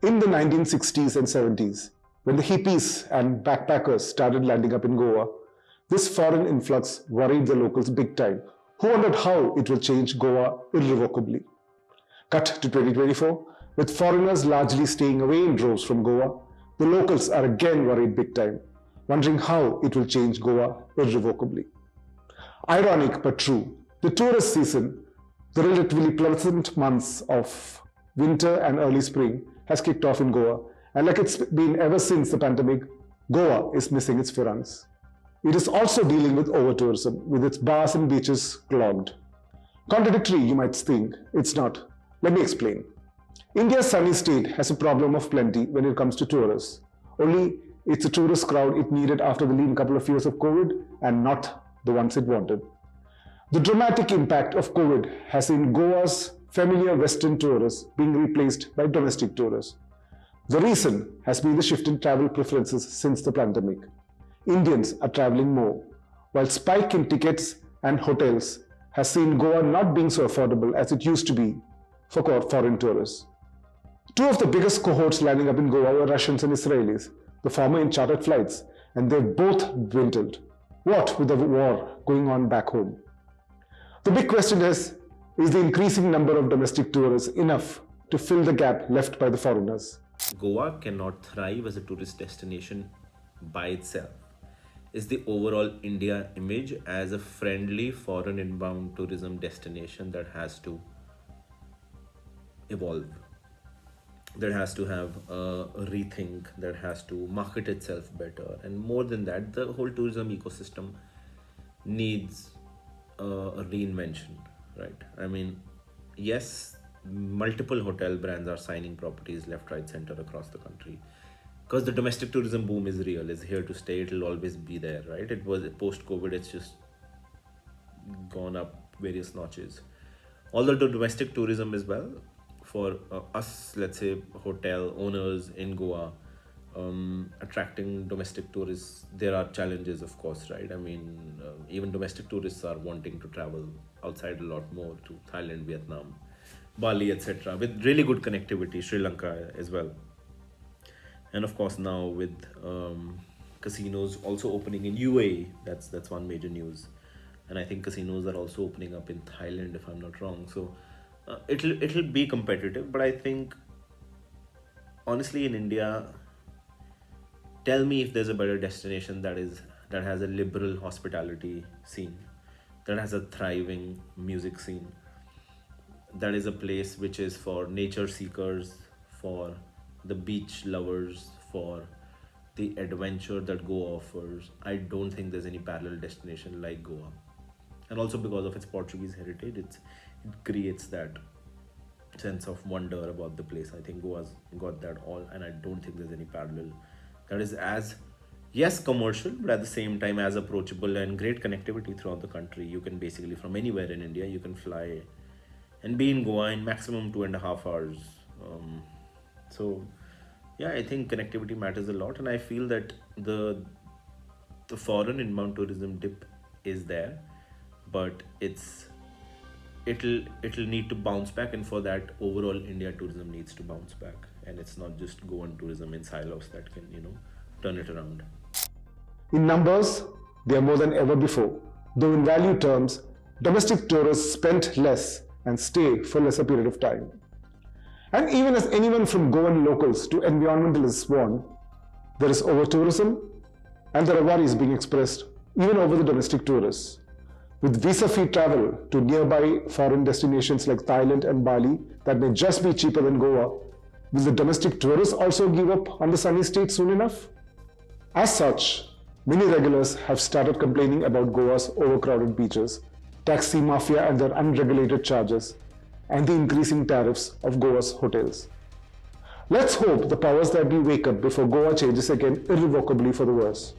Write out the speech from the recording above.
In the 1960s and 70s, when the hippies and backpackers started landing up in Goa, this foreign influx worried the locals big time, who wondered how it will change Goa irrevocably. Cut to 2024, with foreigners largely staying away in droves from Goa, the locals are again worried big time, wondering how it will change Goa irrevocably. Ironic but true, the tourist season, the relatively pleasant months of winter and early spring, has kicked off in Goa, and like it's been ever since the pandemic, Goa is missing its Firans. It is also dealing with overtourism, with its bars and beaches clogged. Contradictory, you might think. It's not. Let me explain. India's sunny state has a problem of plenty when it comes to tourists. Only it's a tourist crowd it needed after the lean couple of years of COVID and not the ones it wanted. The dramatic impact of COVID has seen Goa's familiar Western tourists being replaced by domestic tourists. The reason has been the shift in travel preferences since the pandemic. Indians are traveling more, while spike in tickets and hotels has seen Goa not being so affordable as it used to be for foreign tourists. Two of the biggest cohorts landing up in Goa were Russians and Israelis, the former in chartered flights, and they've both dwindled. What with the war going on back home? The big question is the increasing number of domestic tourists enough to fill the gap left by the foreigners? Goa cannot thrive as a tourist destination by itself. Is the overall India image as a friendly foreign inbound tourism destination that has to evolve, that has to have a rethink, that has to market itself better, and more than that, the whole tourism ecosystem needs a reinvention, right? I mean, yes, multiple hotel brands are signing properties left, right, center across the country because the domestic tourism boom is real, is here to stay. It'll always be there, right? It was post-COVID, it's just gone up various notches. Although the domestic tourism as well, for us, let's say hotel owners in Goa, attracting domestic tourists, there are challenges, of course, right? I mean, even domestic tourists are wanting to travel outside a lot more to Thailand, Vietnam, Bali, etc., with really good connectivity, Sri Lanka as well. And of course, now with casinos also opening in UAE, that's one major news. And I think casinos are also opening up in Thailand, if I'm not wrong. So it'll be competitive, but I think honestly in India, tell me if there's a better destination that has a liberal hospitality scene, that has a thriving music scene, that is a place which is for nature seekers, for the beach lovers, for the adventure that Goa offers. I don't think there's any parallel destination like Goa. And also because of its Portuguese heritage, it creates that sense of wonder about the place. I think Goa's got that all, and I don't think there's any parallel that is as, yes, commercial, but at the same time as approachable, and great connectivity throughout the country. You can basically, from anywhere in India, you can fly and be in Goa in maximum 2.5 hours. So yeah, I think connectivity matters a lot, and I feel that the foreign inbound tourism dip is there, but it'll need to bounce back, and for that overall India tourism needs to bounce back, and it's not just Goan tourism in silos that can turn it around. In numbers, they are more than ever before, though in value terms, domestic tourists spend less and stay for lesser period of time. And even as anyone from Goan locals to environmentalists warn, there is over-tourism, and there are worries being expressed even over the domestic tourists. With visa-free travel to nearby foreign destinations like Thailand and Bali that may just be cheaper than Goa, will the domestic tourists also give up on the sunny state soon enough? As such, many regulars have started complaining about Goa's overcrowded beaches, taxi mafia and their unregulated charges, and the increasing tariffs of Goa's hotels. Let's hope the powers that be wake up before Goa changes again irrevocably for the worse.